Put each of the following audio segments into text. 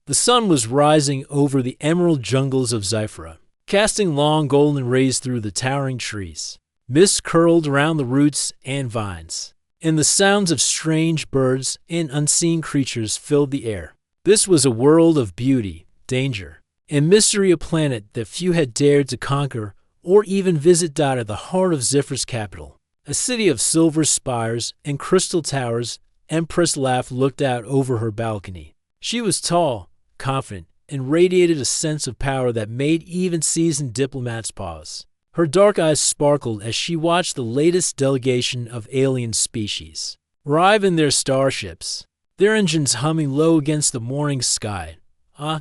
The sun was rising over the emerald jungles of Sci-Fi, casting long golden rays through the towering trees. Mist curled around the roots and vines, and the sounds of strange birds and unseen creatures filled the air. This was a world of beauty, danger, and mystery, a planet that few had dared to conquer or even visit. At the heart of Zifra's capital, a city of silver spires and crystal towers, Empress looked out over her balcony. She was tall, confident, and radiated a sense of power that made even seasoned diplomats pause. Her dark eyes sparkled as she watched the latest delegation of alien species arrive in their starships, their engines humming low against the morning sky.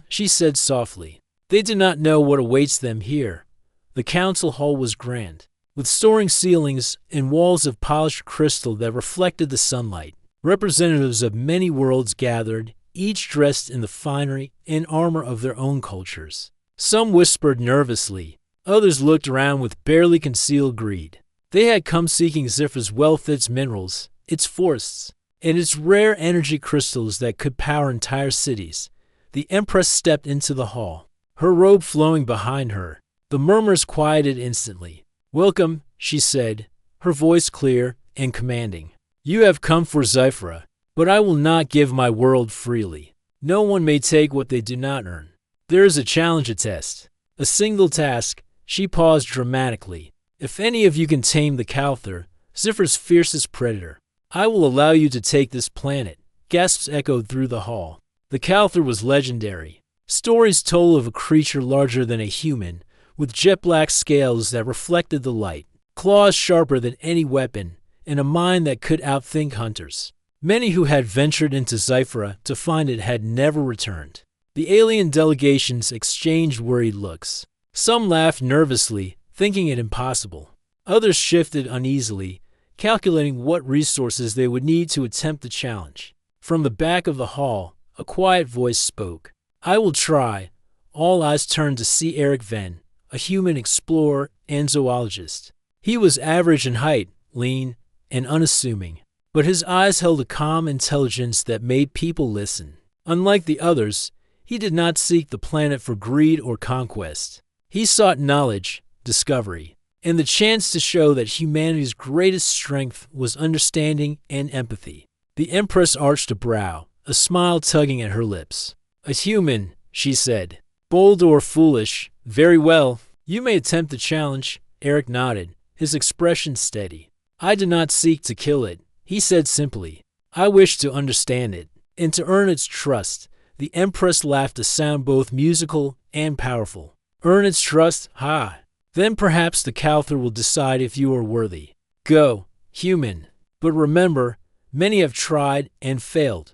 She said softly. They did not know what awaits them here. The council hall was grand, with soaring ceilings and walls of polished crystal that reflected the sunlight. Representatives of many worlds gathered, each dressed in the finery and armor of their own cultures. Some whispered nervously. Others looked around with barely concealed greed. They had come seeking Zifra's wealth, its minerals, its forests, and its rare energy crystals that could power entire cities. The Empress stepped into the hall, her robe flowing behind her. The murmurs quieted instantly. "Welcome," she said, her voice clear and commanding. "You have come for Sci-Fi, but I will not give my world freely. No one may take what they do not earn. There is a challenge, a test, a single task." She paused dramatically. "If any of you can tame the Calther, Zifra's fiercest predator, I will allow you to take this planet." Gasps echoed through the hall. The Calther was legendary. Stories told of a creature larger than a human, with jet-black scales that reflected the light, claws sharper than any weapon, and a mind that could outthink hunters. Many who had ventured into Sci-Fi to find it had never returned. The alien delegations exchanged worried looks. Some laughed nervously, thinking it impossible. Others shifted uneasily, calculating what resources they would need to attempt the challenge. From the back of the hall, a quiet voice spoke. "I will try." All eyes turned to see Eric Venn, a human explorer and zoologist. He was average in height, lean, and unassuming, but his eyes held a calm intelligence that made people listen. Unlike the others, he did not seek the planet for greed or conquest. He sought knowledge, discovery, and the chance to show that humanity's greatest strength was understanding and empathy. The Empress arched a brow, a smile tugging at her lips. "A human," she said. "Bold or foolish? Very well. You may attempt the challenge." Eric nodded, his expression steady. "I do not seek to kill it," he said simply. "I wish to understand it, and to earn its trust." The Empress laughed, a sound both musical and powerful. "Earn its trust? Ha! Then perhaps the Calther will decide if you are worthy. Go, human. But remember, many have tried and failed."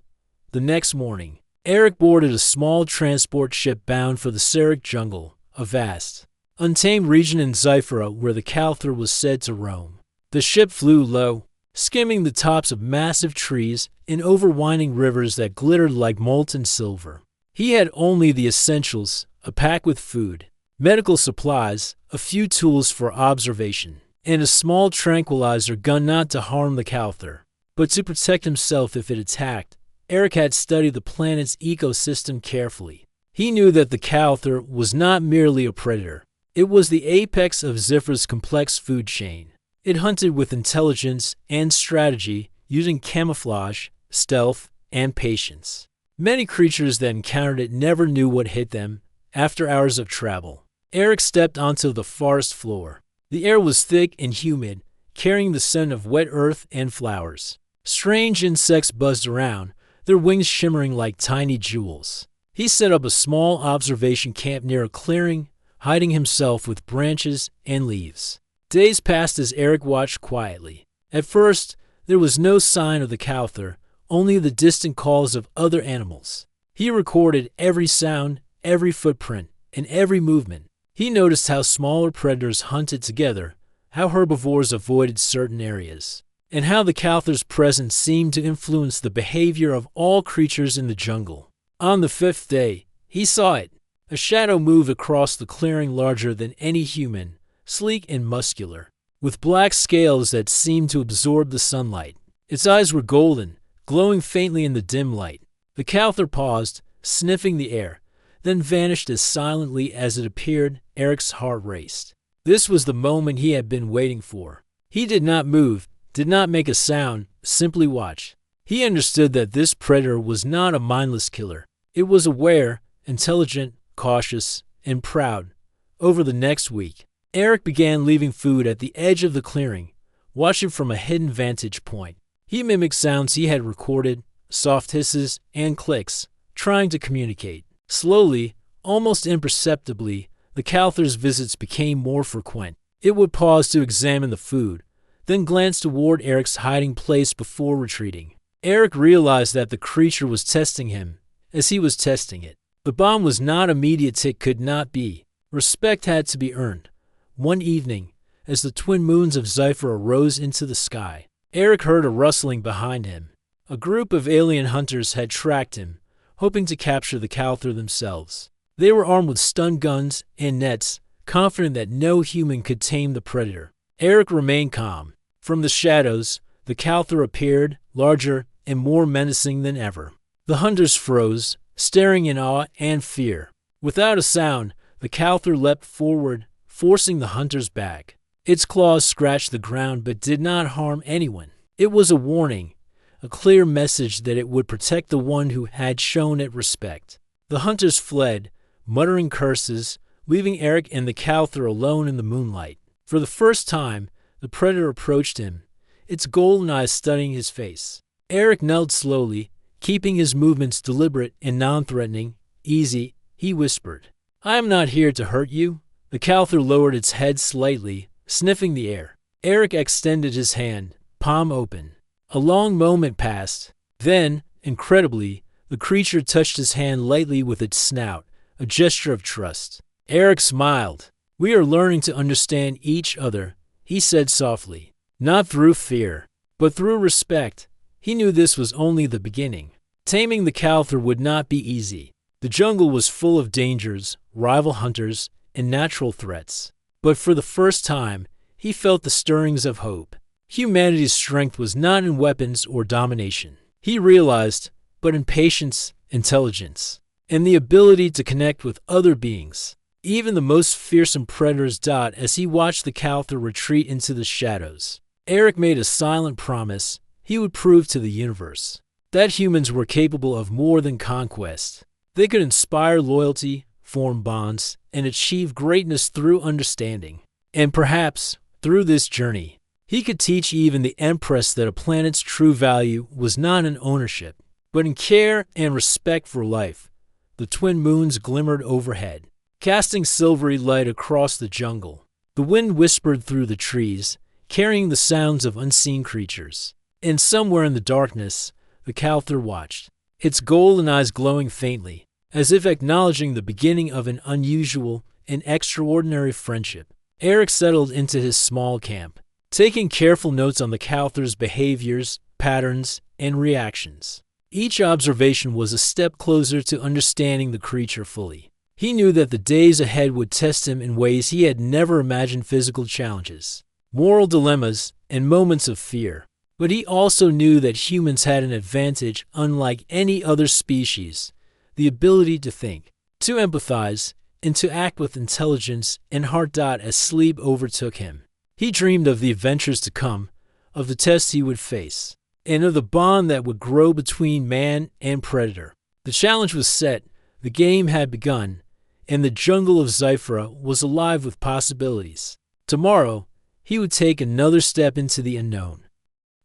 The next morning, Eric boarded a small transport ship bound for the Seric jungle, a vast, untamed region in Sci-Fi where the Calther was said to roam. The ship flew low, skimming the tops of massive trees and over winding rivers that glittered like molten silver. He had only the essentials, a pack with food, medical supplies, a few tools for observation, and a small tranquilizer gun, not to harm the Calther, but to protect himself if it attacked. Eric had studied the planet's ecosystem carefully. He knew that the Calther was not merely a predator. It was the apex of Zifra's complex food chain. It hunted with intelligence and strategy, using camouflage, stealth, and patience. Many creatures that encountered it never knew what hit them after hours of travel. Eric stepped onto the forest floor. The air was thick and humid, carrying the scent of wet earth and flowers. Strange insects buzzed around, their wings shimmering like tiny jewels. He set up a small observation camp near a clearing, hiding himself with branches and leaves. Days passed as Eric watched quietly. At first, there was no sign of the Calther, only the distant calls of other animals. He recorded every sound, every footprint, and every movement. He noticed how smaller predators hunted together, how herbivores avoided certain areas, and how the Calther's presence seemed to influence the behavior of all creatures in the jungle. On the fifth day, he saw it. A shadow moved across the clearing, larger than any human, sleek and muscular, with black scales that seemed to absorb the sunlight. Its eyes were golden, glowing faintly in the dim light. The Calther paused, sniffing the air, then vanished as silently as it appeared. Eric's heart raced. This was the moment he had been waiting for. He did not move, did not make a sound, simply watched. He understood that this predator was not a mindless killer. It was aware, intelligent, cautious, and proud. Over the next week, Eric began leaving food at the edge of the clearing, watching from a hidden vantage point. He mimicked sounds he had recorded, soft hisses and clicks, trying to communicate. Slowly, almost imperceptibly, the Calther's visits became more frequent. It would pause to examine the food, then glance toward Eric's hiding place before retreating. Eric realized that the creature was testing him, as he was testing it. The bond was not immediate, it could not be. Respect had to be earned. One evening, as the twin moons of Scifi rose into the sky, Eric heard a rustling behind him. A group of alien hunters had tracked him, hoping to capture the Calther themselves. They were armed with stun guns and nets, confident that no human could tame the predator. Eric remained calm. From the shadows, the Calther appeared, larger and more menacing than ever. The hunters froze, staring in awe and fear. Without a sound, the Calther leapt forward, forcing the hunters back. Its claws scratched the ground but did not harm anyone. It was a warning, a clear message that it would protect the one who had shown it respect. The hunters fled, muttering curses, leaving Eric and the Calther alone in the moonlight. For the first time, the predator approached him, its golden eyes studying his face. Eric knelt slowly, keeping his movements deliberate and non-threatening. "Easy," he whispered. "I am not here to hurt you." The Calther lowered its head slightly, sniffing the air. Eric extended his hand, palm open. A long moment passed. Then, incredibly, the creature touched his hand lightly with its snout, a gesture of trust. Eric smiled. "We are learning to understand each other," he said softly. Not through fear, but through respect. He knew this was only the beginning. Taming the Calther would not be easy. The jungle was full of dangers, rival hunters, and natural threats. But for the first time, he felt the stirrings of hope. Humanity's strength was not in weapons or domination. He realized, but in patience, intelligence, and the ability to connect with other beings. Even the most fearsome predators died as he watched the Calther retreat into the shadows. Eric made a silent promise. He would prove to the universe that humans were capable of more than conquest. They could inspire loyalty, form bonds, and achieve greatness through understanding. And perhaps, through this journey, he could teach even the Empress that a planet's true value was not in ownership, but in care and respect for life. The twin moons glimmered overhead, casting silvery light across the jungle. The wind whispered through the trees, carrying the sounds of unseen creatures. And somewhere in the darkness, the Calther watched, its golden eyes glowing faintly, as if acknowledging the beginning of an unusual and extraordinary friendship. Eric settled into his small camp, taking careful notes on the Calther's behaviors, patterns, and reactions. Each observation was a step closer to understanding the creature fully. He knew that the days ahead would test him in ways he had never imagined: physical challenges, moral dilemmas, and moments of fear. But he also knew that humans had an advantage unlike any other species: the ability to think, to empathize, and to act with intelligence and heart. As sleep overtook him, he dreamed of the adventures to come, of the tests he would face, and of the bond that would grow between man and predator. The challenge was set, the game had begun, and the jungle of Scifi was alive with possibilities. Tomorrow, he would take another step into the unknown.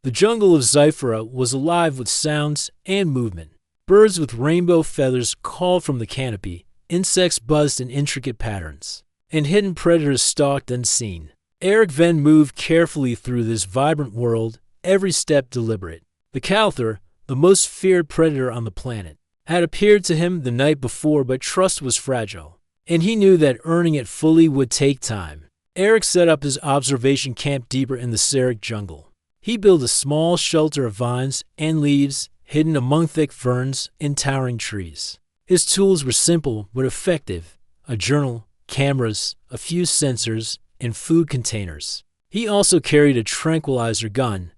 The jungle of Scifi was alive with sounds and movement. Birds with rainbow feathers called from the canopy, insects buzzed in intricate patterns, and hidden predators stalked unseen. Eric then moved carefully through this vibrant world, every step deliberate. The Calther, the most feared predator on the planet, had appeared to him the night before, but trust was fragile, and he knew that earning it fully would take time. Eric set up his observation camp deeper in the serried jungle. He built a small shelter of vines and leaves, hidden among thick ferns and towering trees. His tools were simple but effective: a journal, cameras, a few sensors, and food containers. He also carried a tranquilizer gun,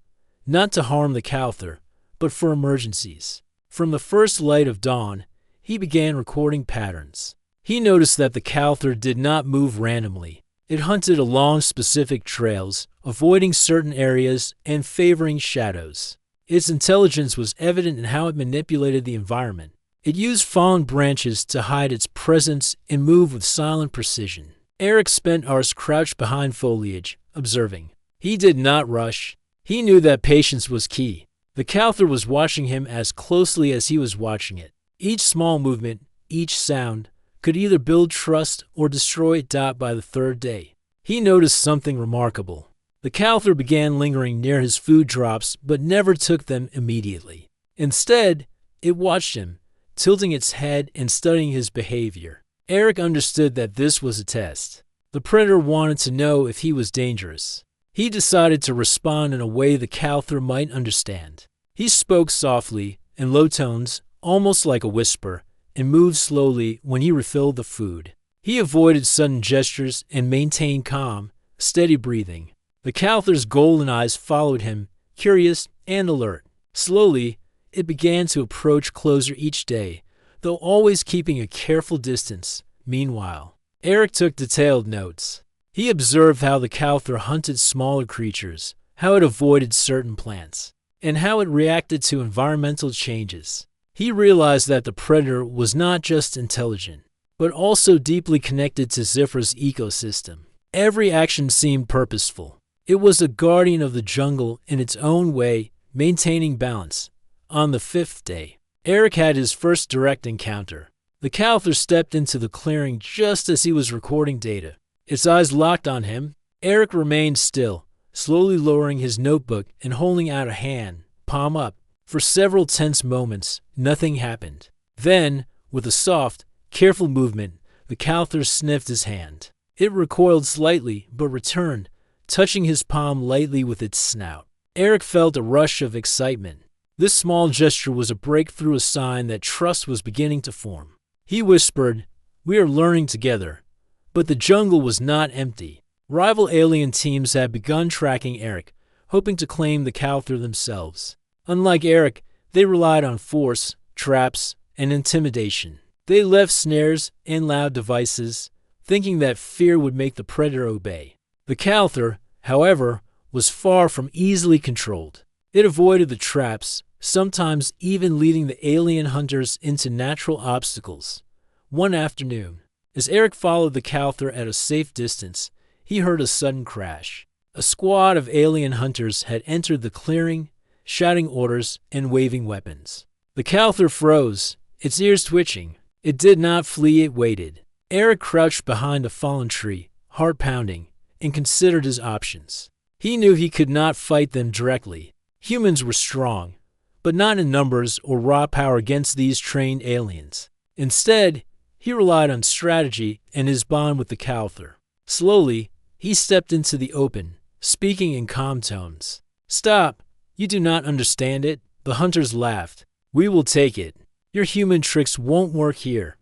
not to harm the Calther, but for emergencies. From the first light of dawn, he began recording patterns. He noticed that the Calther did not move randomly. It hunted along specific trails, avoiding certain areas and favoring shadows. Its intelligence was evident in how it manipulated the environment. It used fallen branches to hide its presence and move with silent precision. Eric spent hours crouched behind foliage, observing. He did not rush. He knew that patience was key. The Calther was watching him as closely as he was watching it. Each small movement, each sound, could either build trust or destroy it. By the third day, he noticed something remarkable. The Calther began lingering near his food drops but never took them immediately. Instead, it watched him, tilting its head and studying his behavior. Eric understood that this was a test. The predator wanted to know if he was dangerous. He decided to respond in a way the Calther might understand. He spoke softly, in low tones, almost like a whisper, and moved slowly when he refilled the food. He avoided sudden gestures and maintained calm, steady breathing. The Calther's golden eyes followed him, curious and alert. Slowly, it began to approach closer each day, though always keeping a careful distance. Meanwhile, Eric took detailed notes. He observed how the Calther hunted smaller creatures, how it avoided certain plants, and how it reacted to environmental changes. He realized that the predator was not just intelligent, but also deeply connected to Zifra's ecosystem. Every action seemed purposeful. It was a guardian of the jungle in its own way, maintaining balance. On the fifth day, Eric had his first direct encounter. The Calther stepped into the clearing just as he was recording data. Its eyes locked on him. Eric remained still, slowly lowering his notebook and holding out a hand, palm up. For several tense moments, nothing happened. Then, with a soft, careful movement, the Calther sniffed his hand. It recoiled slightly, but returned, touching his palm lightly with its snout. Eric felt a rush of excitement. This small gesture was a breakthrough, a sign that trust was beginning to form. He whispered, "We are learning together." But the jungle was not empty. Rival alien teams had begun tracking Eric, hoping to claim the Calther themselves. Unlike Eric, they relied on force, traps, and intimidation. They left snares and loud devices, thinking that fear would make the predator obey. The Calther, however, was far from easily controlled. It avoided the traps, sometimes even leading the alien hunters into natural obstacles. One afternoon, as Eric followed the Calther at a safe distance, he heard a sudden crash. A squad of alien hunters had entered the clearing, shouting orders and waving weapons. The Calther froze, its ears twitching. It did not flee, it waited. Eric crouched behind a fallen tree, heart pounding, and considered his options. He knew he could not fight them directly. Humans were strong, but not in numbers or raw power against these trained aliens. Instead, he relied on strategy and his bond with the Calther. Slowly, he stepped into the open, speaking in calm tones. "Stop! You do not understand it." The hunters laughed. "We will take it. Your human tricks won't work here."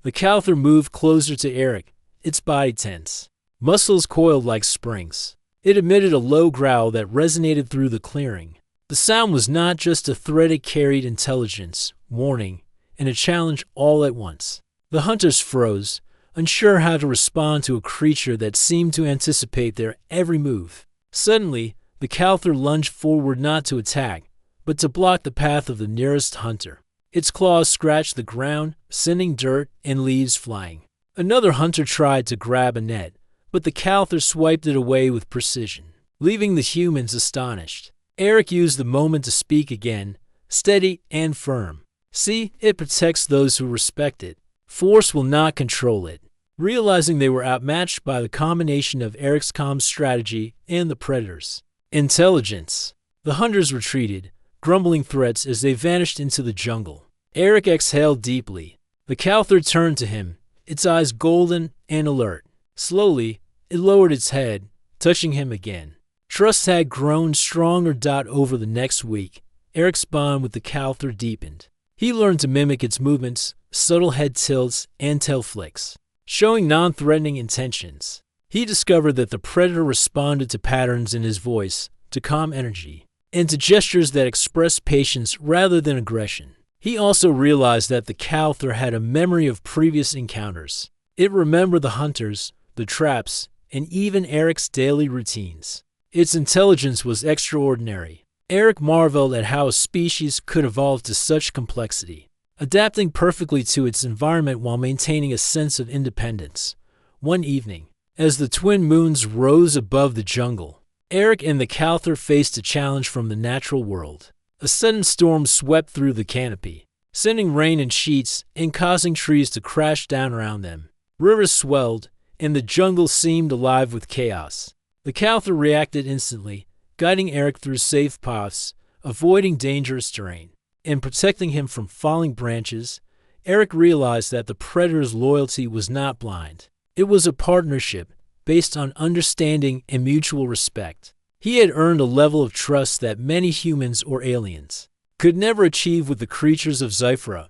The Calther moved closer to Eric, its body tense. Muscles coiled like springs. It emitted a low growl that resonated through the clearing. The sound was not just a threat, it carried intelligence, warning, and a challenge all at once. The hunters froze, unsure how to respond to a creature that seemed to anticipate their every move. Suddenly, the Calther lunged forward, not to attack, but to block the path of the nearest hunter. Its claws scratched the ground, sending dirt and leaves flying. Another hunter tried to grab a net, but the Calther swiped it away with precision, leaving the humans astonished. Eric used the moment to speak again, steady and firm. "See, it protects those who respect it. Force will not control it." Realizing they were outmatched by the combination of Eric's calm strategy and the predator's intelligence, the hunters retreated, grumbling threats as they vanished into the jungle. Eric exhaled deeply. The Calther turned to him, its eyes golden and alert. Slowly, it lowered its head, touching him again. Trust had grown stronger. Over the next week, Eric's bond with the Calther deepened. He learned to mimic its movements, subtle head tilts, and tail flicks, showing non-threatening intentions. He discovered that the predator responded to patterns in his voice, to calm energy, and to gestures that expressed patience rather than aggression. He also realized that the Calther had a memory of previous encounters. It remembered the hunters, the traps, and even Eric's daily routines. Its intelligence was extraordinary. Eric marveled at how a species could evolve to such complexity, adapting perfectly to its environment while maintaining a sense of independence. One evening, as the twin moons rose above the jungle, Eric and the Calther faced a challenge from the natural world. A sudden storm swept through the canopy, sending rain in sheets and causing trees to crash down around them. Rivers swelled, and the jungle seemed alive with chaos. The Calther reacted instantly, guiding Eric through safe paths, avoiding dangerous terrain, and protecting him from falling branches. Eric realized that the predator's loyalty was not blind. It was a partnership based on understanding and mutual respect. He had earned a level of trust that many humans or aliens could never achieve with the creatures of Sci-Fi.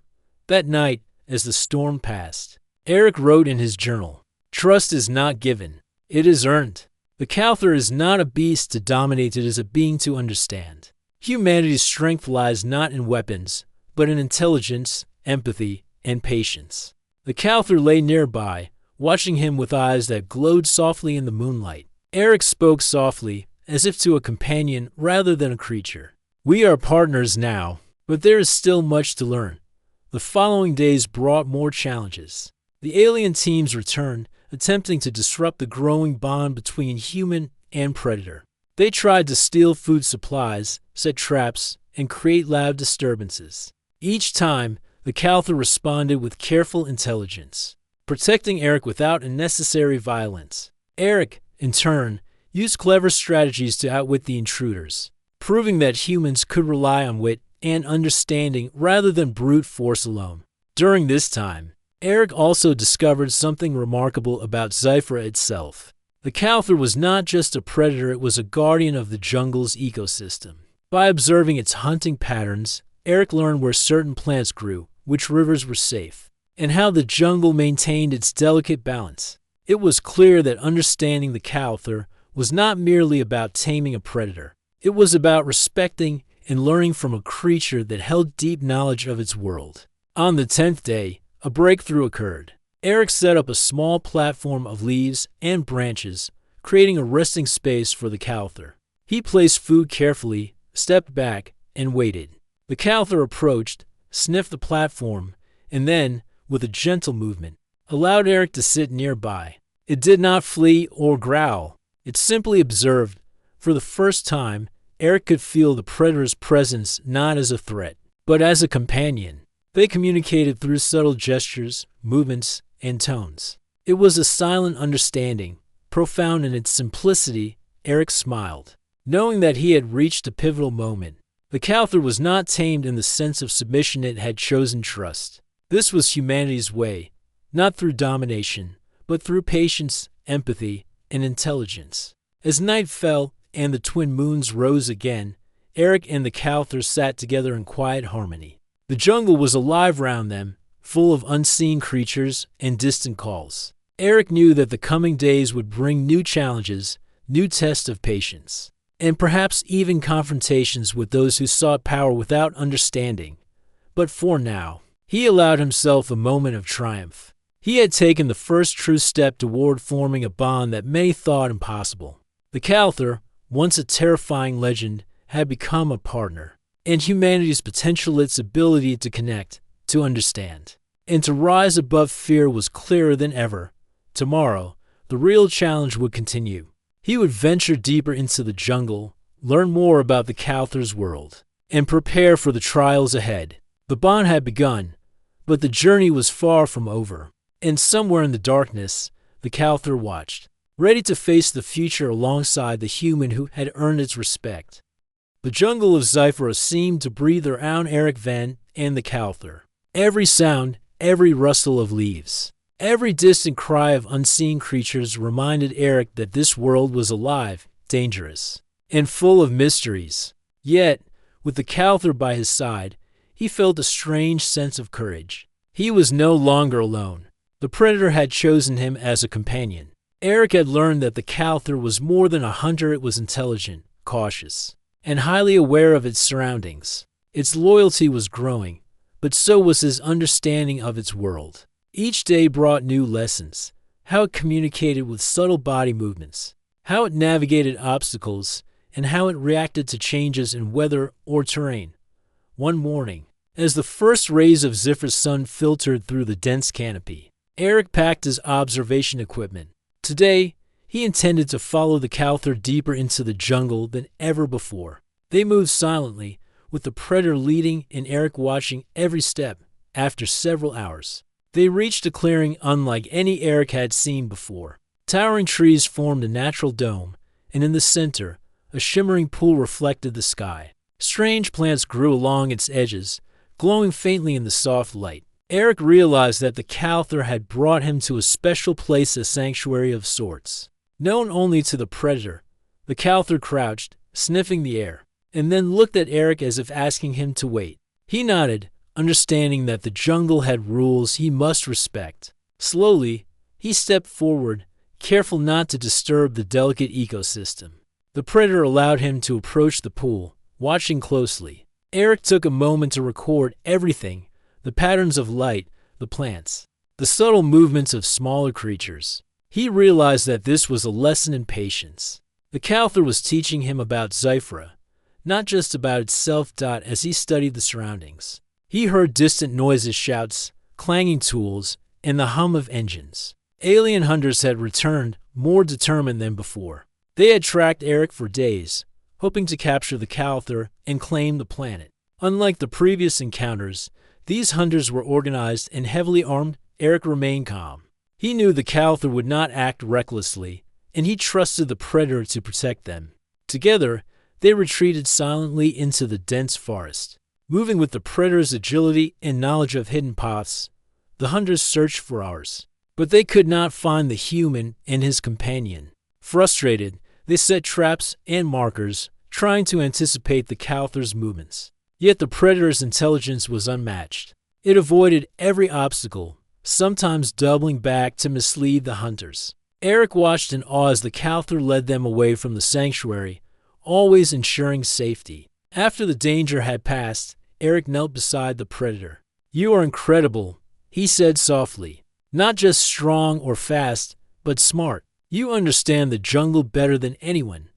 That night, as the storm passed, Eric wrote in his journal, "Trust is not given, it is earned." The Calther is not a beast to dominate, it is a being to understand. Humanity's strength lies not in weapons, but in intelligence, empathy, and patience. The Calther lay nearby, watching him with eyes that glowed softly in the moonlight. Eric spoke softly, as if to a companion rather than a creature. "We are partners now, but there is still much to learn." The following days brought more challenges. The alien teams returned, attempting to disrupt the growing bond between human and predator. They tried to steal food supplies, set traps, and create lab disturbances. Each time, the Calther responded with careful intelligence, protecting Eric without unnecessary violence. Eric, in turn, used clever strategies to outwit the intruders, proving that humans could rely on wit and understanding rather than brute force alone. During this time, Eric also discovered something remarkable about Sci-Fi itself. The Calther was not just a predator, it was a guardian of the jungle's ecosystem. By observing its hunting patterns, Eric learned where certain plants grew, which rivers were safe, and how the jungle maintained its delicate balance. It was clear that understanding the Calther was not merely about taming a predator. It was about respecting and learning from a creature that held deep knowledge of its world. On the 10th day, a breakthrough occurred. Eric set up a small platform of leaves and branches, creating a resting space for the Calther. He placed food carefully, stepped back, and waited. The Calther approached, sniffed the platform, and then, with a gentle movement, allowed Eric to sit nearby. It did not flee or growl. It simply observed. For the first time, Eric could feel the predator's presence not as a threat, but as a companion. They communicated through subtle gestures, movements, and tones. It was a silent understanding, profound in its simplicity. Eric smiled, knowing that he had reached a pivotal moment. The Calther was not tamed in the sense of submission, it had chosen trust. This was humanity's way, not through domination, but through patience, empathy, and intelligence. As night fell and the twin moons rose again, Eric and the Calther sat together in quiet harmony. The jungle was alive round them, full of unseen creatures and distant calls. Eric knew that the coming days would bring new challenges, new tests of patience, and perhaps even confrontations with those who sought power without understanding. But for now, he allowed himself a moment of triumph. He had taken the first true step toward forming a bond that many thought impossible. The Calther, once a terrifying legend, had become a partner, and humanity's potential, its ability to connect, to understand, and to rise above fear was clearer than ever. Tomorrow, the real challenge would continue. He would venture deeper into the jungle, learn more about the Calther's world, and prepare for the trials ahead. The bond had begun, but the journey was far from over. And somewhere in the darkness, the Calther watched, ready to face the future alongside the human who had earned its respect. The jungle of Sci-Fi seemed to breathe around Eric Van and the Calther. Every sound, every rustle of leaves, every distant cry of unseen creatures reminded Eric that this world was alive, dangerous, and full of mysteries. Yet, with the Calther by his side, he felt a strange sense of courage. He was no longer alone. The predator had chosen him as a companion. Eric had learned that the Calther was more than a hunter, it was intelligent, cautious, and highly aware of its surroundings. Its loyalty was growing, but so was his understanding of its world. Each day brought new lessons: how it communicated with subtle body movements, how it navigated obstacles, and how it reacted to changes in weather or terrain. One morning, as the first rays of Zifra's sun filtered through the dense canopy, Eric packed his observation equipment. Today, he intended to follow the Cowther deeper into the jungle than ever before. They moved silently, with the predator leading and Eric watching every step. After several hours, they reached a clearing unlike any Eric had seen before. Towering trees formed a natural dome, and in the center, a shimmering pool reflected the sky. Strange plants grew along its edges, glowing faintly in the soft light. Eric realized that the Cowther had brought him to a special place, a sanctuary of sorts. Known only to the predator, the Cowther crouched, sniffing the air, and then looked at Eric as if asking him to wait. He nodded, understanding that the jungle had rules he must respect. Slowly, he stepped forward, careful not to disturb the delicate ecosystem. The predator allowed him to approach the pool, watching closely. Eric took a moment to record everything: the patterns of light, the plants, the subtle movements of smaller creatures. He realized that this was a lesson in patience. The Cowther was teaching him about Zifra, not just about itself. As he studied the surroundings, he heard distant noises, shouts, clanging tools, and the hum of engines. Alien hunters had returned, more determined than before. They had tracked Eric for days, hoping to capture the Cowther and claim the planet. Unlike the previous encounters, these hunters were organized and heavily armed. Eric remained calm. He knew the Cowther would not act recklessly, and he trusted the predator to protect them. Together, they retreated silently into the dense forest. Moving with the predator's agility and knowledge of hidden paths, the hunters searched for hours, but they could not find the human and his companion. Frustrated, they set traps and markers, trying to anticipate the Cowther's movements. Yet the predator's intelligence was unmatched. It avoided every obstacle, sometimes doubling back to mislead the hunters. Eric watched in awe as the Cowther led them away from the sanctuary, always ensuring safety. After the danger had passed, Eric knelt beside the predator. "You are incredible," he said softly. "Not just strong or fast, but smart. You understand the jungle better than anyone."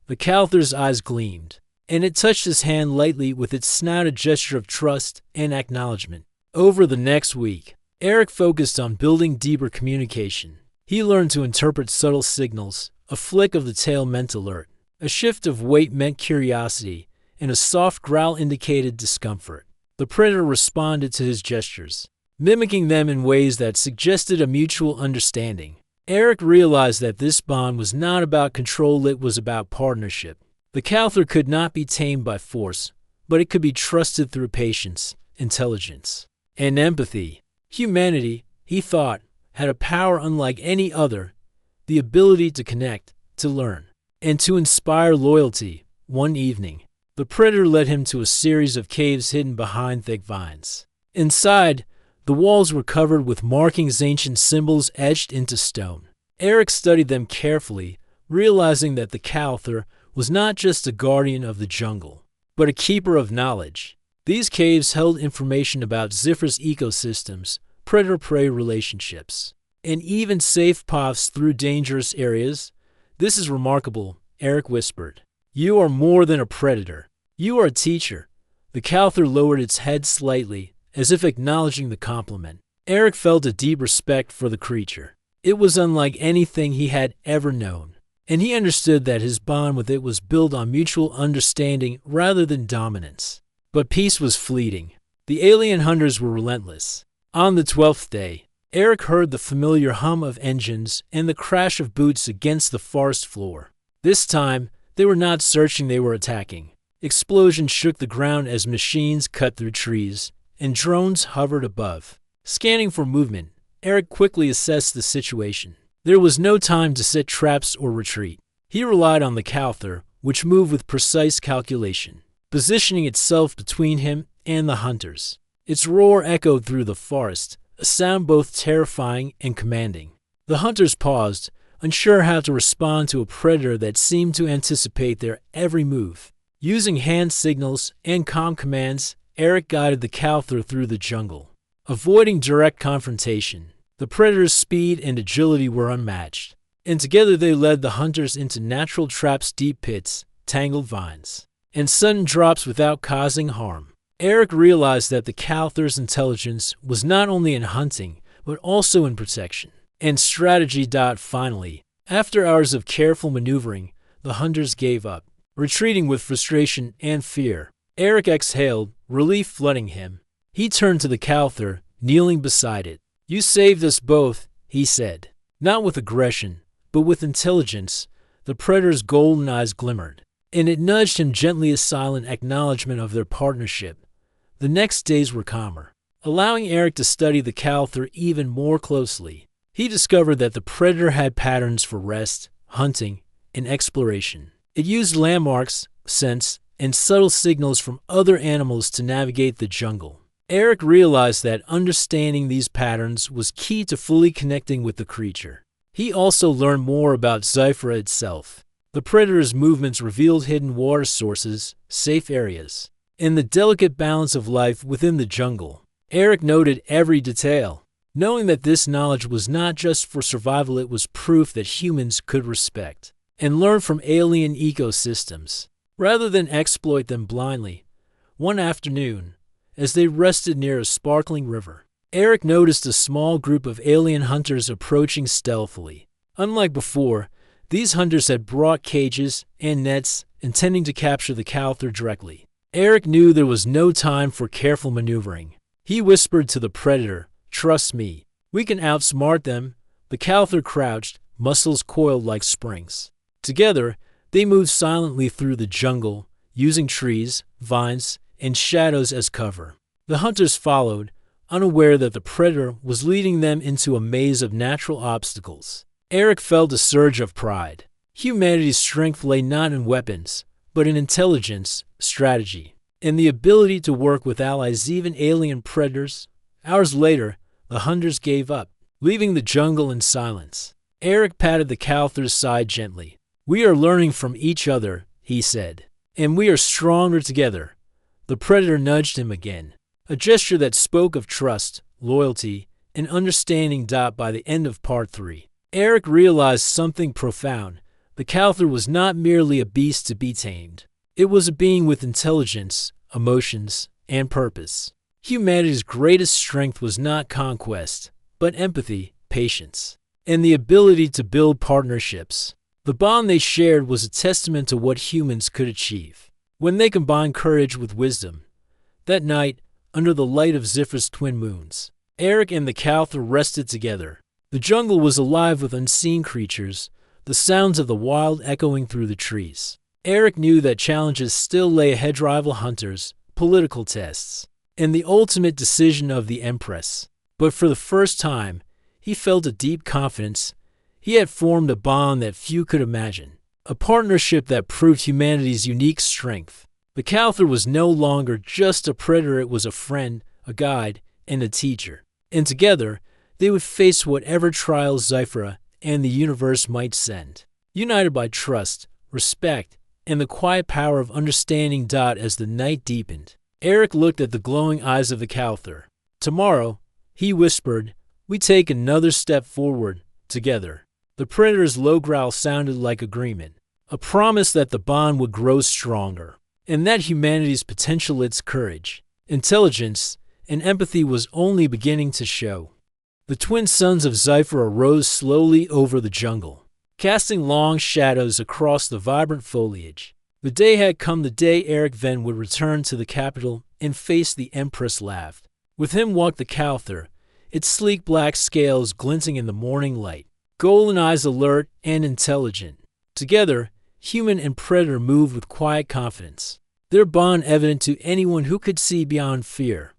The Cowther's eyes gleamed, and it touched his hand lightly with its snout, a gesture of trust and acknowledgement. Over the next week, Eric focused on building deeper communication. He learned to interpret subtle signals. A flick of the tail meant alert, a shift of weight meant curiosity, and a soft growl indicated discomfort. The predator responded to his gestures, mimicking them in ways that suggested a mutual understanding. Eric realized that this bond was not about control, it was about partnership. The Cowther could not be tamed by force, but it could be trusted through patience, intelligence, and empathy. Humanity, he thought, had a power unlike any other: the ability to connect, to learn, and to inspire loyalty. One evening, the predator led him to a series of caves hidden behind thick vines. Inside, the walls were covered with markings, ancient symbols etched into stone. Eric studied them carefully, realizing that the Cowther was not just a guardian of the jungle, but a keeper of knowledge. These caves held information about Zifra's ecosystems, predator-prey relationships, and even safe paths through dangerous areas. "This is remarkable," Eric whispered. "You are more than a predator. You are a teacher." The Cowther lowered its head slightly, as if acknowledging the compliment. Eric felt a deep respect for the creature. It was unlike anything he had ever known, and he understood that his bond with it was built on mutual understanding rather than dominance. But peace was fleeting. The alien hunters were relentless. On the 12th day, Eric heard the familiar hum of engines and the crash of boots against the forest floor. This time, they were not searching, they were attacking. Explosions shook the ground as machines cut through trees, and drones hovered above. Scanning for movement, Eric quickly assessed the situation. There was no time to set traps or retreat. He relied on the Cowther, which moved with precise calculation, positioning itself between him and the hunters. Its roar echoed through the forest, a sound both terrifying and commanding. The hunters paused, unsure how to respond to a predator that seemed to anticipate their every move. Using hand signals and comm commands, Eric guided the Cowther through the jungle. Avoiding direct confrontation, the predator's speed and agility were unmatched, and together they led the hunters into natural traps, deep pits, tangled vines, and sudden drops without causing harm. Eric realized that the Cowther's intelligence was not only in hunting, but also in protection and strategy. Finally, after hours of careful maneuvering, the hunters gave up, retreating with frustration and fear. Eric exhaled, relief flooding him. He turned to the Cowther, kneeling beside it. "You saved us both," he said. Not with aggression, but with intelligence. The predator's golden eyes glimmered, and it nudged him gently, a silent acknowledgement of their partnership. The next days were calmer, allowing Eric to study the Cowther even more closely. He discovered that the predator had patterns for rest, hunting, and exploration. It used landmarks, scents, and subtle signals from other animals to navigate the jungle. Eric realized that understanding these patterns was key to fully connecting with the creature. He also learned more about Sci-Fi itself. The predator's movements revealed hidden water sources, safe areas, and the delicate balance of life within the jungle. Eric noted every detail. Knowing that this knowledge was not just for survival, it was proof that humans could respect and learn from alien ecosystems, rather than exploit them blindly. One afternoon, as they rested near a sparkling river, Eric noticed a small group of alien hunters approaching stealthily. Unlike before, these hunters had brought cages and nets, intending to capture the Cowther directly. Eric knew there was no time for careful maneuvering. He whispered to the predator, "Trust me, we can outsmart them." The Cowther crouched, muscles coiled like springs. Together, they moved silently through the jungle, using trees, vines, and shadows as cover. The hunters followed, unaware that the predator was leading them into a maze of natural obstacles. Eric felt a surge of pride. Humanity's strength lay not in weapons, but in intelligence, strategy, and the ability to work with allies, even alien predators. Hours later, the hunters gave up, leaving the jungle in silence. Eric patted the Cowther's side gently. "We are learning from each other," he said, "and we are stronger together." The predator nudged him again, a gesture that spoke of trust, loyalty, and understanding. By the end of part 3, Eric realized something profound. The Cowther was not merely a beast to be tamed. It was a being with intelligence, emotions, and purpose. Humanity's greatest strength was not conquest, but empathy, patience, and the ability to build partnerships. The bond they shared was a testament to what humans could achieve when they combined courage with wisdom. That night, under the light of Zifra's twin moons, Eric and the Cowther rested together. The jungle was alive with unseen creatures, the sounds of the wild echoing through the trees. Eric knew that challenges still lay ahead: rival hunters, political tests, and the ultimate decision of the Empress. But for the first time, he felt a deep confidence. He had formed a bond that few could imagine, a partnership that proved humanity's unique strength. The Cowther was no longer just a predator, it was a friend, a guide, and a teacher. And together, they would face whatever trials Sci-Fi and the universe might send, united by trust, respect, and the quiet power of understanding. As the night deepened, Eric looked at the glowing eyes of the Cowther. "Tomorrow," he whispered, "we take another step forward, together." The predator's low growl sounded like agreement, a promise that the bond would grow stronger, and that humanity's potential, its courage, intelligence, and empathy was only beginning to show. The twin sons of Sci-Fi rose slowly over the jungle, casting long shadows across the vibrant foliage. The day had come, the day Eric then would return to the capital and face the Empress. Laughed. With him walked the Cowther, its sleek black scales glinting in the morning light, golden eyes alert and intelligent. Together, human and predator moved with quiet confidence, their bond evident to anyone who could see beyond fear.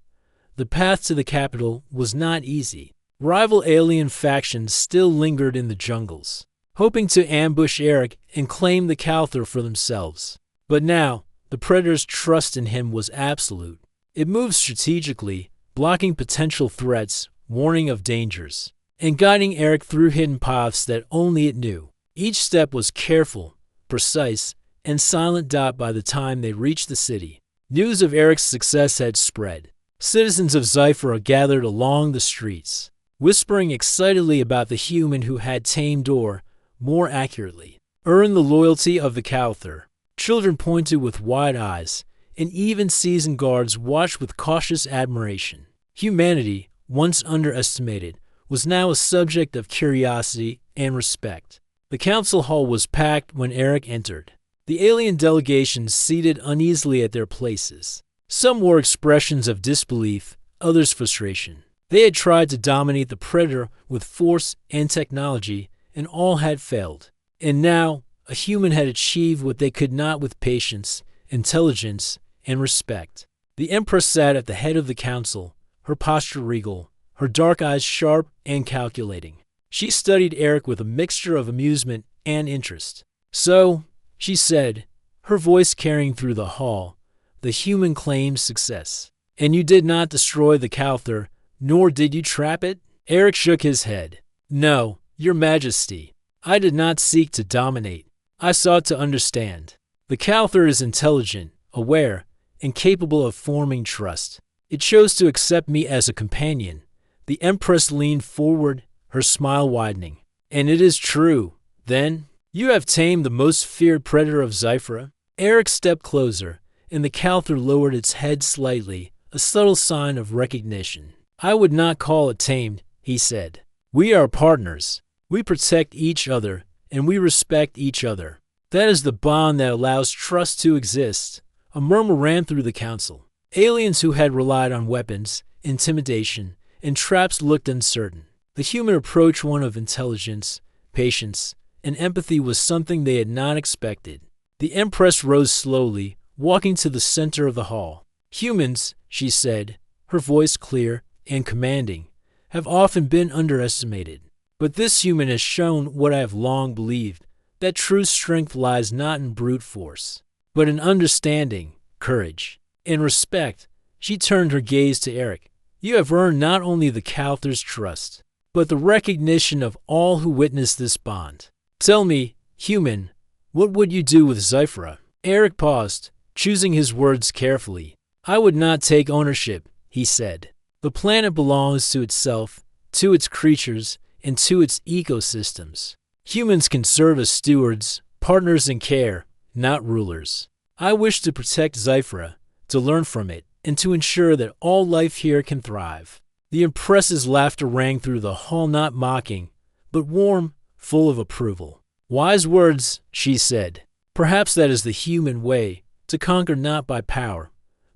The path to the capital was not easy. Rival alien factions still lingered in the jungles, hoping to ambush Eric and claim the Cowther for themselves. But now, the predator's trust in him was absolute. It moved strategically, blocking potential threats, warning of dangers, and guiding Eric through hidden paths that only it knew. Each step was careful, precise, and silent. By the time they reached the city, News of Eric's success had spread. Citizens of Scifi gathered along the streets, whispering excitedly about the human who had tamed or, more accurately, earned the loyalty of the Cowther. Children pointed with wide eyes, and even seasoned guards watched with cautious admiration. Humanity, once underestimated, was now a subject of curiosity and respect. The council hall was packed when Eric entered. The alien delegation seated uneasily at their places. Some wore expressions of disbelief, others frustration. They had tried to dominate the Predator with force and technology, and all had failed. And now, a human had achieved what they could not with patience, intelligence, and respect. The Empress sat at the head of the council, her posture regal, her dark eyes sharp and calculating. She studied Eric with a mixture of amusement and interest. "So," she said, her voice carrying through the hall, "the human claims success. And you did not destroy the Cowther, nor did you trap it?" Eric shook his head. "No, Your Majesty. I did not seek to dominate. I sought to understand. The Cowther is intelligent, aware, and capable of forming trust. It chose to accept me as a companion." The Empress leaned forward, her smile widening. "And it is true, then? You have tamed the most feared predator of Scifi?" Eric stepped closer, and the Cowther lowered its head slightly, a subtle sign of recognition. "I would not call it tamed," he said. "We are partners. We protect each other, and we respect each other. That is the bond that allows trust to exist." A murmur ran through the council. Aliens who had relied on weapons, intimidation, and traps looked uncertain. The human approach, one of intelligence, patience, and empathy, was something they had not expected. The Empress rose slowly, walking to the center of the hall. "Humans," she said, her voice clear and commanding, "have often been underestimated. But this human has shown what I have long believed, that true strength lies not in brute force, but in understanding, courage, and respect." She turned her gaze to Eric. "You have earned not only the Cowther's trust, but the recognition of all who witness this bond. Tell me, human, what would you do with Scifi?" Eric paused, choosing his words carefully. "I would not take ownership," he said. "The planet belongs to itself, to its creatures, and to its ecosystems. Humans can serve as stewards, partners in care, not rulers. I wish to protect Scifi, to learn from it, and to ensure that all life here can thrive." The Empress's laughter rang through the hall, not mocking, but warm, full of approval. "Wise words," she said. "Perhaps that is the human way, to conquer not by power,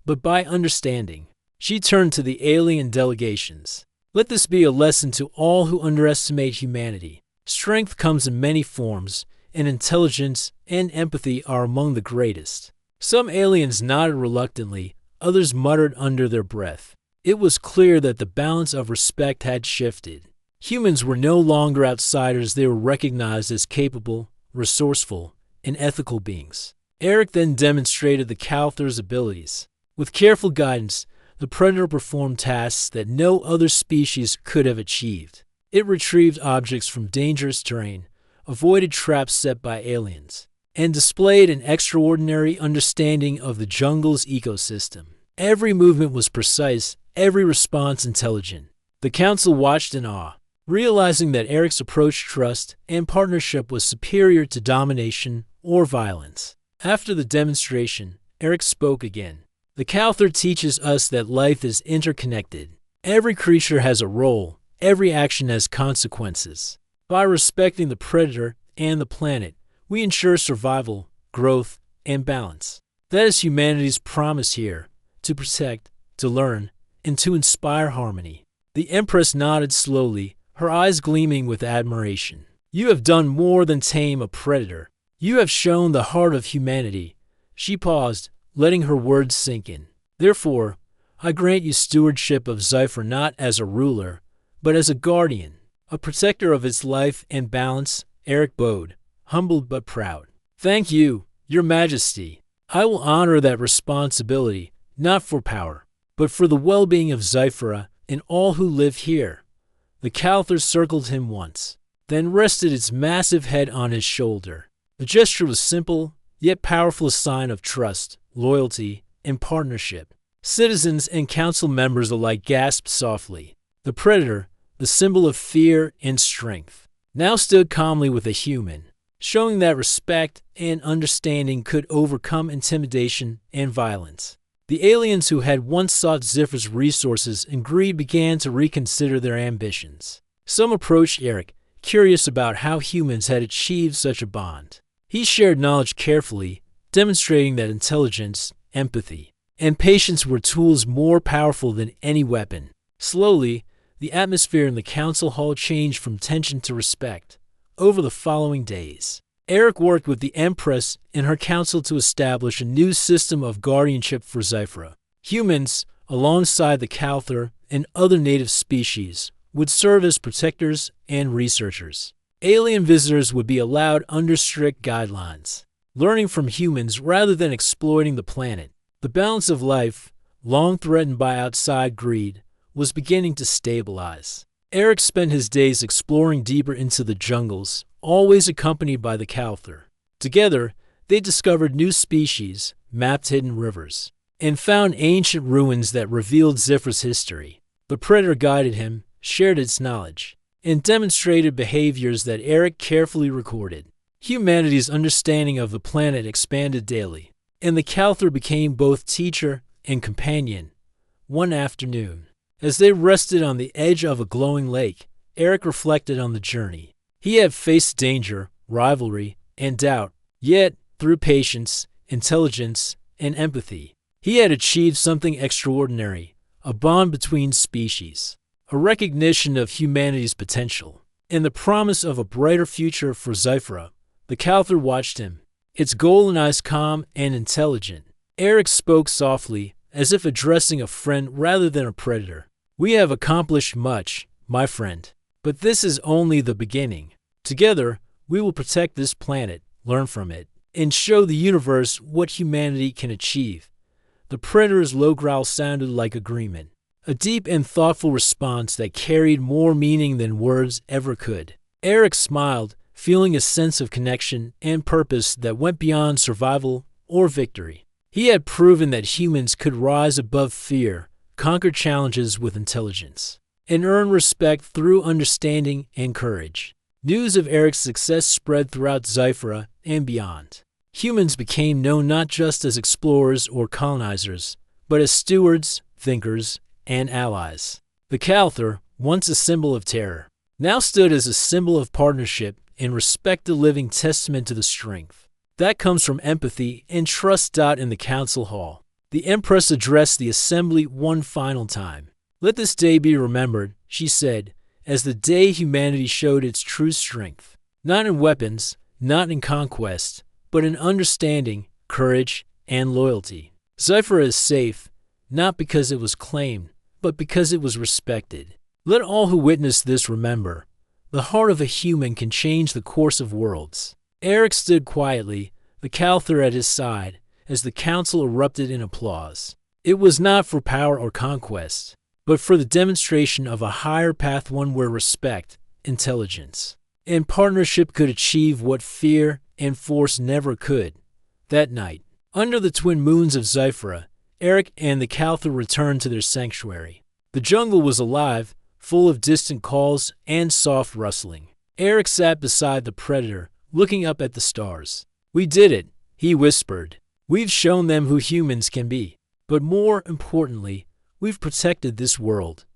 but by understanding." She turned to the alien delegations. "Let this be a lesson to all who underestimate humanity. Strength comes in many forms, and intelligence and empathy are among the greatest." Some aliens nodded reluctantly, others muttered under their breath. It was clear that the balance of respect had shifted. Humans were no longer outsiders, they were recognized as capable, resourceful, and ethical beings. Eric then demonstrated the Cowther's abilities. With careful guidance, the Predator performed tasks that no other species could have achieved. It retrieved objects from dangerous terrain, avoided traps set by aliens, and displayed an extraordinary understanding of the jungle's ecosystem. Every movement was precise, every response intelligent. The council watched in awe, realizing that Eric's approach, trust, and partnership was superior to domination or violence. After the demonstration, Eric spoke again. "The Cowther teaches us that life is interconnected. Every creature has a role, every action has consequences. By respecting the Predator and the planet, we ensure survival, growth, and balance. That is humanity's promise here, to protect, to learn, and to inspire harmony." The Empress nodded slowly, her eyes gleaming with admiration. "You have done more than tame a predator. You have shown the heart of humanity." She paused, letting her words sink in. "Therefore, I grant you stewardship of Scifi not as a ruler, but as a guardian, a protector of its life and balance." Eric bowed, humbled but proud. "Thank you, Your Majesty. I will honor that responsibility, not for power, but for the well-being of Scifi and all who live here." The Cowther circled him once, then rested its massive head on his shoulder. The gesture was simple, yet powerful, a sign of trust, loyalty, and partnership. Citizens and council members alike gasped softly. The predator, the symbol of fear and strength, now stood calmly with a human, showing that respect and understanding could overcome intimidation and violence. The aliens who had once sought Zifra's resources and greed began to reconsider their ambitions. Some approached Eric, curious about how humans had achieved such a bond. He shared knowledge carefully, demonstrating that intelligence, empathy, and patience were tools more powerful than any weapon. Slowly, the atmosphere in the council hall changed from tension to respect. Over the following days, Eric worked with the Empress and her council to establish a new system of guardianship for Sci-Fi. Humans, alongside the Calther and other native species, would serve as protectors and researchers. Alien visitors would be allowed under strict guidelines, learning from humans rather than exploiting the planet. The balance of life, long threatened by outside greed, was beginning to stabilize. Eric spent his days exploring deeper into the jungles, always accompanied by the Calther. Together, they discovered new species, mapped hidden rivers, and found ancient ruins that revealed Zifra's history. The predator guided him, shared its knowledge, and demonstrated behaviors that Eric carefully recorded. Humanity's understanding of the planet expanded daily, and the Calther became both teacher and companion. One afternoon, as they rested on the edge of a glowing lake, Eric reflected on the journey. He had faced danger, rivalry, and doubt, yet, through patience, intelligence, and empathy, he had achieved something extraordinary, a bond between species, a recognition of humanity's potential, and the promise of a brighter future for Sci-Fi. The Calther watched him, its golden eyes calm and intelligent. Eric spoke softly, as if addressing a friend rather than a predator. "We have accomplished much, my friend, but this is only the beginning. Together, we will protect this planet, learn from it, and show the universe what humanity can achieve." The predator's low growl sounded like agreement, a deep and thoughtful response that carried more meaning than words ever could. Eric smiled, feeling a sense of connection and purpose that went beyond survival or victory. He had proven that humans could rise above fear, conquer challenges with intelligence, and earn respect through understanding and courage. News of Eric's success spread throughout Sci-Fi and beyond. Humans became known not just as explorers or colonizers, but as stewards, thinkers, and allies. The Calther, once a symbol of terror, now stood as a symbol of partnership and respect, a living testament to the strength that comes from empathy and trust. In the council hall, the Empress addressed the assembly one final time. "Let this day be remembered," she said, "as the day humanity showed its true strength. Not in weapons, not in conquest, but in understanding, courage, and loyalty. Sci-Fi is safe, not because it was claimed, but because it was respected. Let all who witness this remember, the heart of a human can change the course of worlds." Eric stood quietly, the Calther at his side, as the council erupted in applause. It was not for power or conquest, but for the demonstration of a higher path, one where respect, intelligence, and partnership could achieve what fear and force never could. That night, under the twin moons of Sci-Fi, Eric and the Calther returned to their sanctuary. The jungle was alive, full of distant calls and soft rustling. Eric sat beside the predator, looking up at the stars. "We did it," he whispered. "We've shown them who humans can be. But more importantly, we've protected this world."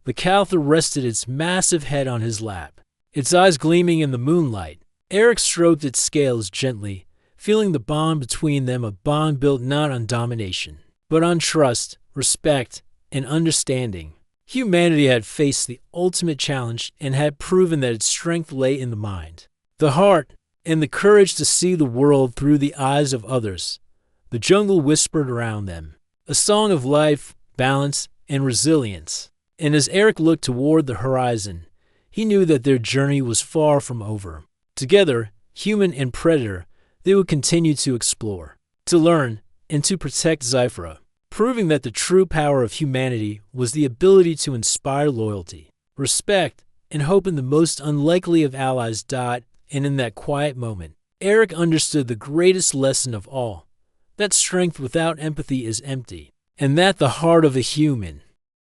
The Calther rested its massive head on his lap, its eyes gleaming in the moonlight. Eric stroked its scales gently, feeling the bond between them, a bond built not on domination, but on trust, respect, and understanding. Humanity had faced the ultimate challenge and had proven that its strength lay in the mind, the heart, and the courage to see the world through the eyes of others. The jungle whispered around them, a song of life, balance, and resilience. And as Eric looked toward the horizon, he knew that their journey was far from over. Together, human and predator, they would continue to explore, to learn, and to protect Sci-Fi, proving that the true power of humanity was the ability to inspire loyalty, respect, and hope in the most unlikely of allies. And in that quiet moment, Eric understood the greatest lesson of all, that strength without empathy is empty, and that the heart of a human